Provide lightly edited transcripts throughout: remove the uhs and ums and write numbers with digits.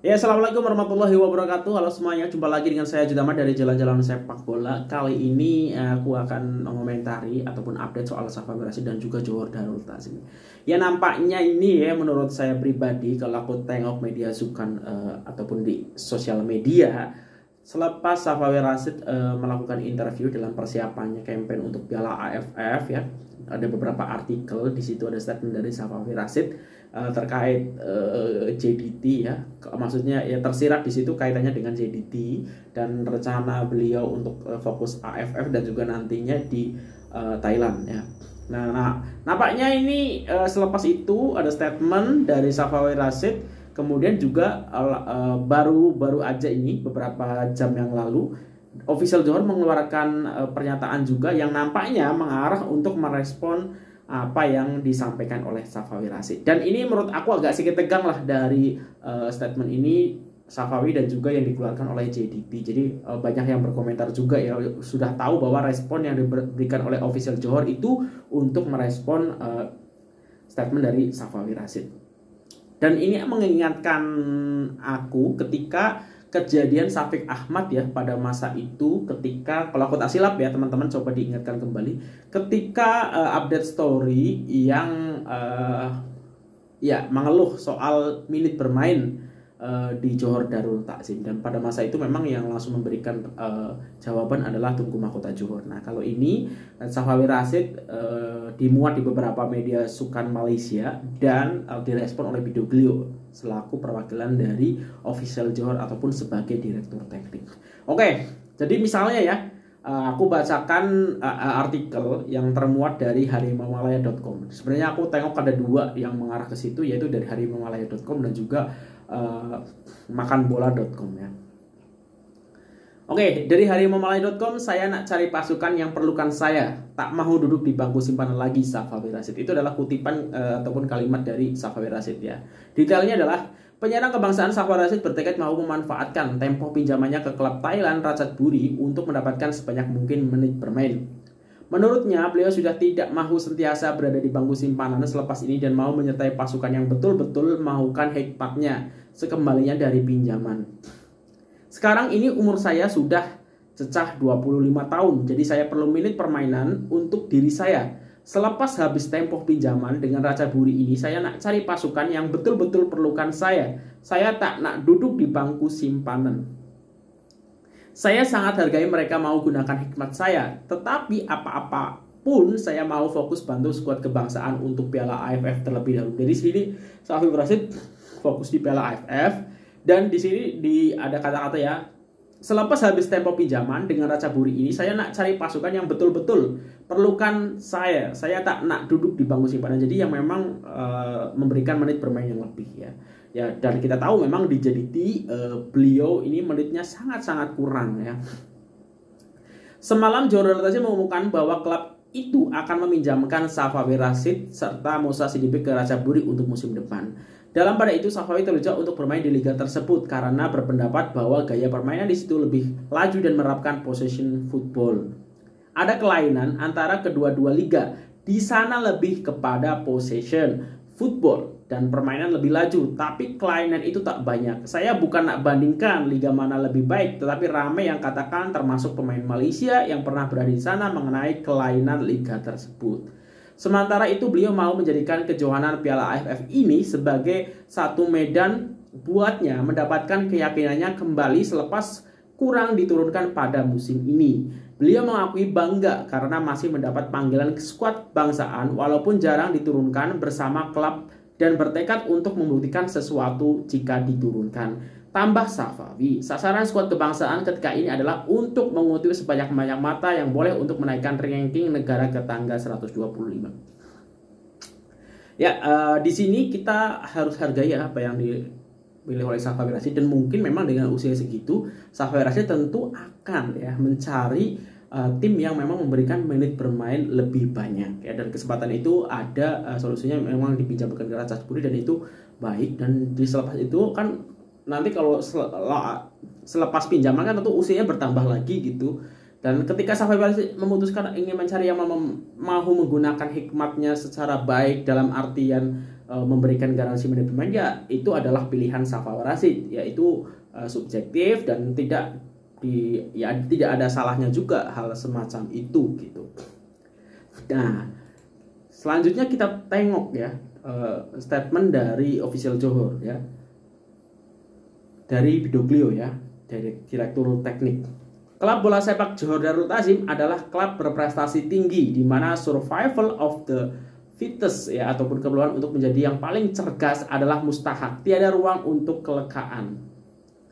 Ya, assalamualaikum warahmatullahi wabarakatuh. Halo semuanya, jumpa lagi dengan saya Jutama dari Jalan-Jalan Sepak Bola. Kali ini aku akan mengomentari ataupun update soal Safa Berasid dan juga Johor Darul Ta'zim. Ya, nampaknya ini ya menurut saya pribadi, kalau aku tengok media sukan ataupun di sosial media, selepas Safa Berasid melakukan interview dalam persiapannya campaign untuk Piala AFF ya, ada beberapa artikel di situ, ada statement dari Safa Berasid terkait JDT ya, maksudnya ya tersirat di situ kaitannya dengan JDT dan rencana beliau untuk fokus AFF dan juga nantinya di Thailand ya. Nah, nampaknya ini selepas itu ada statement dari Safawi Rashid, kemudian juga baru aja ini beberapa jam yang lalu official Johor mengeluarkan pernyataan juga yang nampaknya mengarah untuk merespon apa yang disampaikan oleh Safawi Rashid. Dan ini menurut aku agak sedikit tegang lah dari statement ini Safawi dan juga yang dikeluarkan oleh JDT. Jadi banyak yang berkomentar juga ya, sudah tahu bahwa respon yang diberikan oleh official Johor itu untuk merespon statement dari Safawi Rashid. Dan ini mengingatkan aku ketika kejadian Syafiq Ahmad ya pada masa itu, ketika kalau aku tak silap ya teman-teman, coba diingatkan kembali ketika update story yang ya mengeluh soal minit bermain di Johor Darul Ta'zim, dan pada masa itu memang yang langsung memberikan jawaban adalah Tunku Mahkota Johor. Nah, kalau ini Safawi Rashid dimuat di beberapa media sukan Malaysia dan direspon oleh Bidoglio selaku perwakilan dari official Johor ataupun sebagai direktur teknik. Oke, jadi misalnya ya, aku bacakan artikel yang termuat dari harimaumalaya.com. Sebenarnya aku tengok ada dua yang mengarah ke situ, yaitu dari harimaumalaya.com dan juga makanbola.com ya. Oke, dari harimaumalaya.com, saya nak cari pasukan yang perlukan saya. Tak mau duduk di bangku simpanan lagi, Safawi Rashid. Itu adalah kutipan ataupun kalimat dari Safawi Rashid ya. Detailnya adalah penyerang kebangsaan Safawi Rashid bertekad mau memanfaatkan tempo pinjamannya ke klub Thailand Ratchaburi untuk mendapatkan sebanyak mungkin menit bermain. Menurutnya, beliau sudah tidak mahu sentiasa berada di bangku simpanan selepas ini dan mau menyertai pasukan yang betul-betul maukan hikmatnya sekembalinya dari pinjaman. Sekarang ini umur saya sudah cecah 25 tahun, jadi saya perlu menit permainan untuk diri saya. Selepas habis tempo pinjaman dengan Ratchaburi ini, saya nak cari pasukan yang betul-betul perlukan saya. Saya tak nak duduk di bangku simpanan. Saya sangat hargai mereka mau gunakan hikmat saya, tetapi apa-apapun saya mau fokus bantu skuad kebangsaan untuk Piala AFF terlebih dahulu. Dari sini Safawi Rashid fokus di Piala AFF, dan di sini ada kata-kata ya, selepas habis tempo pinjaman dengan Ratchaburi ini, saya nak cari pasukan yang betul-betul perlukan saya. Saya tak nak duduk di bangku simpanan. Jadi yang memang memberikan menit bermain yang lebih ya. Ya, dan kita tahu memang di JDT beliau ini menitnya sangat-sangat kurang ya. Semalam Johor Darul Ta'zim mengumumkan bahwa klub itu akan meminjamkan Safawi Rashid serta Musa Sidibe ke Ratchaburi untuk musim depan. Dalam pada itu, Safawi terlihat untuk bermain di liga tersebut karena berpendapat bahwa gaya permainan di situ lebih laju dan menerapkan possession football. Ada kelainan antara kedua-dua liga. Di sana lebih kepada possession football dan permainan lebih laju, tapi kelainan itu tak banyak. Saya bukan nak bandingkan liga mana lebih baik, tetapi ramai yang katakan termasuk pemain Malaysia yang pernah berada di sana mengenai kelainan liga tersebut. Sementara itu beliau mau menjadikan kejohanan Piala AFF ini sebagai satu medan buatnya mendapatkan keyakinannya kembali selepas kurang diturunkan pada musim ini. Beliau mengakui bangga karena masih mendapat panggilan ke skuad bangsaan walaupun jarang diturunkan bersama klub dan bertekad untuk membuktikan sesuatu jika diturunkan. Tambah Safawi, sasaran skuad kebangsaan ketika ini adalah untuk mengutip sebanyak-banyak mata yang boleh untuk menaikkan ranking negara ke tangga 125. Ya, di sini kita harus hargai apa yang dipilih oleh Safawi Rashid, dan mungkin memang dengan usia segitu Safawi Rashid tentu akan ya mencari tim yang memang memberikan menit bermain lebih banyak ya, dan kesempatan itu ada solusinya memang dipinjamkan ke Ratchaburi, dan itu baik. Dan di selepas itu kan nanti kalau selepas pinjaman kan tentu usianya bertambah lagi gitu. Dan ketika Safawi Rashid memutuskan ingin mencari yang mau menggunakan hikmatnya secara baik dalam artian memberikan garansi menit bermain, ya itu adalah pilihan Shafaqat Rashid, yaitu subjektif dan tidak ada salahnya juga hal semacam itu gitu. Nah, selanjutnya kita tengok ya statement dari official Johor ya, dari Bidoglio ya, dari Direktur Teknik. Klub bola sepak Johor Darul Ta'zim adalah klub berprestasi tinggi di mana survival of the fittest ya, ataupun keperluan untuk menjadi yang paling cergas adalah mustahak. Tiada ruang untuk kelekaan.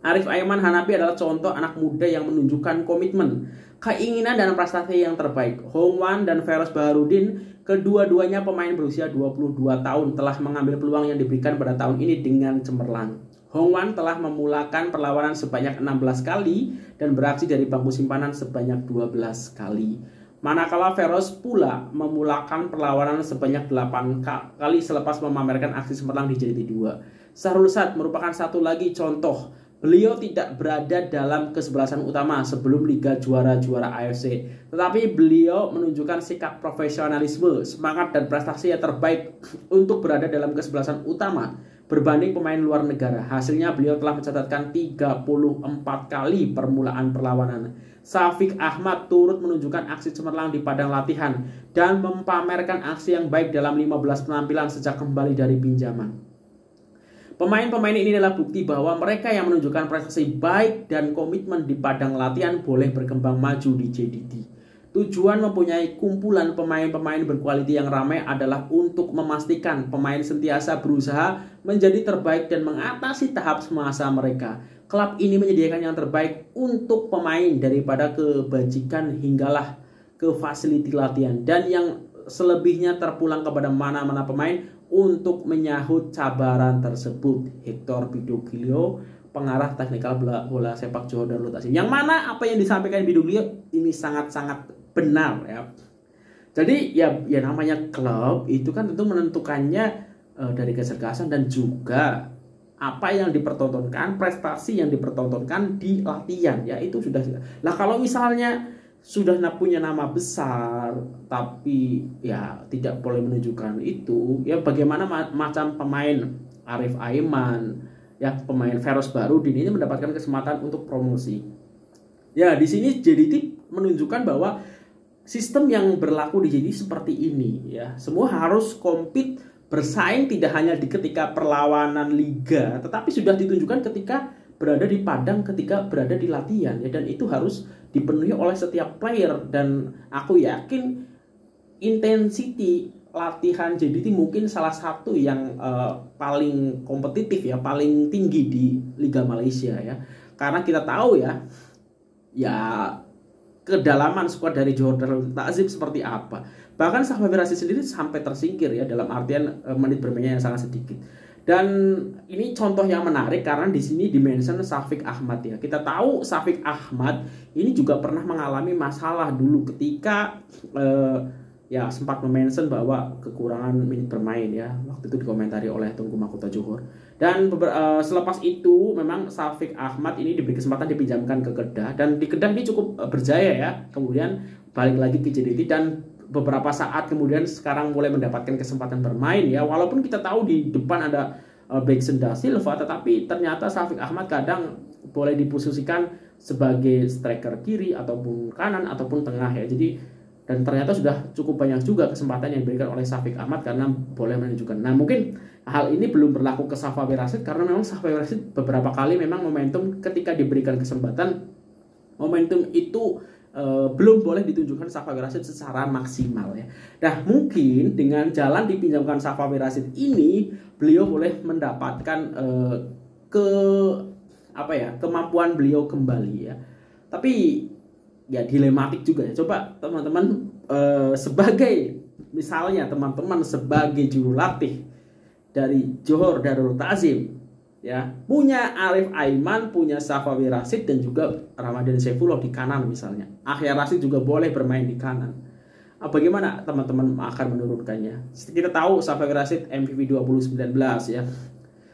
Arif Aiman Hanapi adalah contoh anak muda yang menunjukkan komitmen, keinginan dan prestasi yang terbaik. Hong Wan dan Feroz Baharudin, kedua-duanya pemain berusia 22 tahun, telah mengambil peluang yang diberikan pada tahun ini dengan cemerlang. Hong Wan telah memulakan perlawanan sebanyak 16 kali dan beraksi dari bangku simpanan sebanyak 12 kali. Manakala Feroz pula memulakan perlawanan sebanyak 8 kali selepas memamerkan aksi cemerlang di JDT 2. Sahrul Saad merupakan satu lagi contoh. Beliau tidak berada dalam kesebelasan utama sebelum Liga Juara-Juara AFC, tetapi beliau menunjukkan sikap profesionalisme, semangat dan prestasi yang terbaik untuk berada dalam kesebelasan utama berbanding pemain luar negara. Hasilnya beliau telah mencatatkan 34 kali permulaan perlawanan. Syafiq Ahmad turut menunjukkan aksi cemerlang di padang latihan dan mempamerkan aksi yang baik dalam 15 penampilan sejak kembali dari pinjaman. Pemain-pemain ini adalah bukti bahwa mereka yang menunjukkan prestasi baik dan komitmen di padang latihan boleh berkembang maju di JDT. Tujuan mempunyai kumpulan pemain-pemain berkualiti yang ramai adalah untuk memastikan pemain sentiasa berusaha menjadi terbaik dan mengatasi tahap semasa mereka. Klub ini menyediakan yang terbaik untuk pemain daripada kebajikan hinggalah ke fasiliti latihan, dan yang selebihnya terpulang kepada mana-mana pemain untuk menyahut cabaran tersebut. Hector Bidoglio, pengarah teknikal bola sepak Johor Darul Ta'zim. Yang mana apa yang disampaikan Bidoglio ini sangat-sangat benar ya. Jadi ya namanya klub itu kan tentu menentukannya dari kecerdasan dan juga apa yang dipertontonkan, prestasi yang dipertontonkan di latihan ya, itu sudah. Lah kalau misalnya sudah punya nama besar tapi ya tidak boleh menunjukkan itu, ya bagaimana macam pemain Arif Aiman ya, pemain Feroz Baharudin ini mendapatkan kesempatan untuk promosi. Ya di sini JDT menunjukkan bahwa sistem yang berlaku di JDT seperti ini ya, semua harus compete, bersaing tidak hanya di ketika perlawanan liga, tetapi sudah ditunjukkan ketika berada di padang, ketika berada di latihan ya, dan itu harus dipenuhi oleh setiap player. Dan aku yakin intensity latihan JDT mungkin salah satu yang paling kompetitif ya, paling tinggi di Liga Malaysia ya, karena kita tahu ya kedalaman skuad dari Johor Darul Ta'zim seperti apa. Bahkan Shafaqat Rashid sendiri sampai tersingkir ya, dalam artian menit bermainnya yang sangat sedikit. Dan ini contoh yang menarik karena di sini dimention Syafiq Ahmad ya. Kita tahu Syafiq Ahmad ini juga pernah mengalami masalah dulu ketika ya sempat mention bahwa kekurangan menit bermain ya. Waktu itu dikomentari oleh Tengku Mahkota Johor. Dan selepas itu memang Syafiq Ahmad ini diberi kesempatan dipinjamkan ke Kedah, dan di Kedah ini cukup berjaya ya. Kemudian balik lagi ke JDT dan beberapa saat kemudian sekarang mulai mendapatkan kesempatan bermain ya, walaupun kita tahu di depan ada Beksen Da Silva, tetapi ternyata Syafiq Ahmad kadang boleh diposisikan sebagai striker kiri ataupun kanan ataupun tengah ya. Jadi dan ternyata sudah cukup banyak juga kesempatan yang diberikan oleh Syafiq Ahmad karena boleh menunjukkan. Nah mungkin hal ini belum berlaku ke Shafaqat Rashid karena memang Shafaqat Rashid beberapa kali memang momentum ketika diberikan kesempatan, momentum itu belum boleh ditunjukkan Shafaqat Rashid secara maksimal ya. Nah mungkin dengan jalan dipinjamkan Shafaqat Rashid ini beliau boleh mendapatkan kemampuan beliau kembali ya. Tapi ya dilematik juga ya. Coba teman-teman sebagai misalnya teman-teman sebagai juru latih dari Johor Darul Ta'zim ya, punya Arif Aiman, punya Shafaqat Rashid dan juga Ramadan Saifullah di kanan misalnya. Akhyar Rashid juga boleh bermain di kanan. Bagaimana teman-teman akan menurunkannya? Kita tahu Shafaqat Rashid MVP 2019 ya.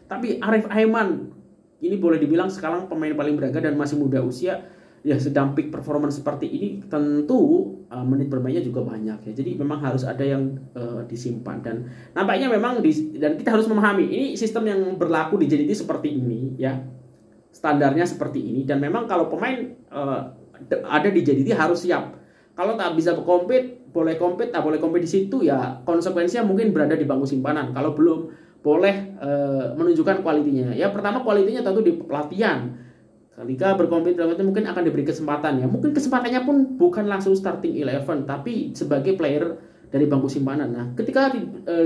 Tapi Arif Aiman ini boleh dibilang sekarang pemain paling berharga dan masih muda usia. ya sedang peak performance seperti ini, tentu menit bermainnya juga banyak ya. Jadi memang harus ada yang disimpan, dan nampaknya memang dan kita harus memahami ini sistem yang berlaku di JDT seperti ini ya. Standarnya seperti ini, dan memang kalau pemain ada di JDT harus siap. Kalau tak bisa compete, boleh compete, tak boleh compete di situ ya, konsekuensinya mungkin berada di bangku simpanan. Kalau belum boleh menunjukkan kualitinya. Ya pertama kualitinya tentu di pelatihan. Ketika berkompet mungkin akan diberi kesempatan ya. Mungkin kesempatannya pun bukan langsung starting 11, tapi sebagai player dari bangku simpanan. Nah, ketika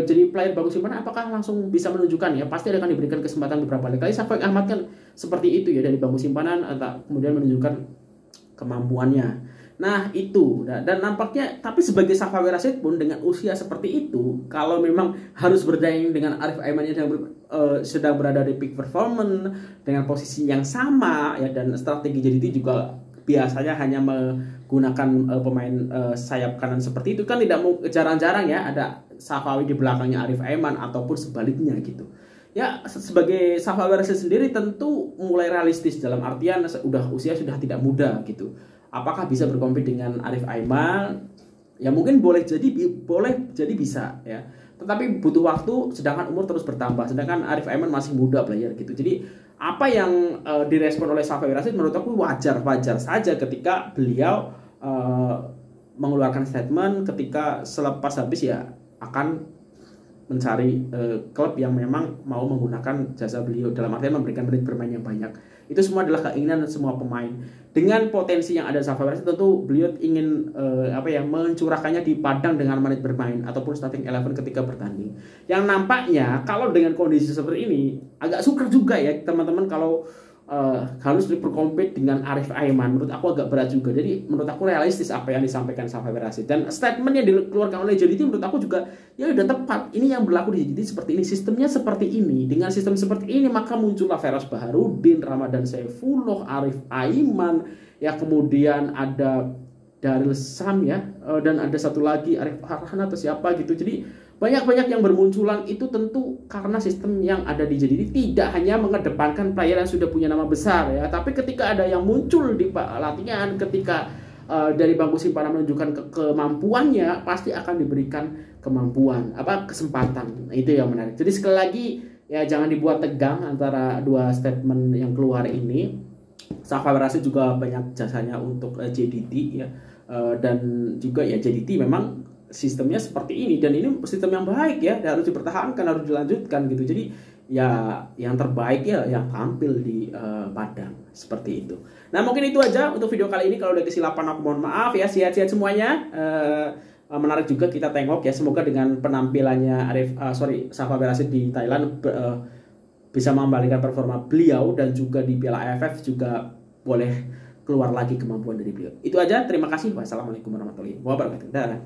jadi player bangku simpanan, apakah langsung bisa menunjukkan ya? Pasti akan diberikan kesempatan beberapa kali. Syafiq Ahmad kan seperti itu ya, dari bangku simpanan atau kemudian menunjukkan kemampuannya. Nah itu, dan nampaknya tapi sebagai Safawi Rashid pun dengan usia seperti itu, kalau memang harus bersaing dengan Arif Aiman yang sedang berada di peak performance dengan posisi yang sama ya, dan strategi JDT juga biasanya hanya menggunakan pemain sayap kanan seperti itu, kan tidak jarang-jarang ya ada Safawi di belakangnya Arif Aiman ataupun sebaliknya gitu. Ya sebagai Safawi Rashid sendiri tentu mulai realistis, dalam artian usia sudah tidak muda gitu. Apakah bisa berkompet dengan Arif Aiman? Ya mungkin boleh jadi bisa ya. Tetapi butuh waktu, sedangkan umur terus bertambah. Sedangkan Arif Aiman masih muda player gitu. Jadi apa yang direspon oleh Safawi Rashid menurut aku wajar saja ketika beliau mengeluarkan statement ketika selepas habis ya akan mencari klub yang memang mau menggunakan jasa beliau, dalam artian memberikan menit bermain yang banyak. Itu semua adalah keinginan semua pemain. Dengan potensi yang ada Safawi Rashid, tentu beliau ingin mencurahkannya di padang dengan menit bermain ataupun starting 11 ketika bertanding. Yang nampaknya kalau dengan kondisi seperti ini agak sukar juga ya teman-teman kalau harus berkompet dengan Arif Aiman. Menurut aku agak berat juga. Jadi menurut aku realistis apa yang disampaikan Safawi Rashid, dan statement yang dikeluarkan oleh JDT menurut aku juga ya udah tepat. Ini yang berlaku di JDT seperti ini, sistemnya seperti ini. Dengan sistem seperti ini maka muncullah Feros Baharudin, Ramadan Saifullah, Arif Aiman, ya kemudian ada Daril Sam ya, dan ada satu lagi Arif Arhan atau siapa gitu. Jadi banyak yang bermunculan itu tentu karena sistem yang ada di JDT tidak hanya mengedepankan player yang sudah punya nama besar ya, tapi ketika ada yang muncul di latihan, ketika dari bangku simpanan menunjukkan kemampuannya, pasti akan diberikan kesempatan. Nah, itu yang menarik. Jadi sekali lagi ya jangan dibuat tegang antara dua statement yang keluar ini. Safawi Rashid juga banyak jasanya untuk JDT ya, dan juga ya JDT memang sistemnya seperti ini, dan ini sistem yang baik ya, harus dipertahankan, harus dilanjutkan gitu. Jadi ya yang terbaik ya yang tampil di padang seperti itu. Nah mungkin itu aja untuk video kali ini. Kalau ada kesilapan aku mohon maaf ya. Sehat-sehat semuanya. Menarik juga kita tengok ya, semoga dengan penampilannya Safawi Rashid di Thailand bisa mengembalikan performa beliau, dan juga di Piala AFF juga boleh keluar lagi kemampuan dari beliau. Itu aja, terima kasih. Wassalamualaikum warahmatullahi wabarakatuh. Dah.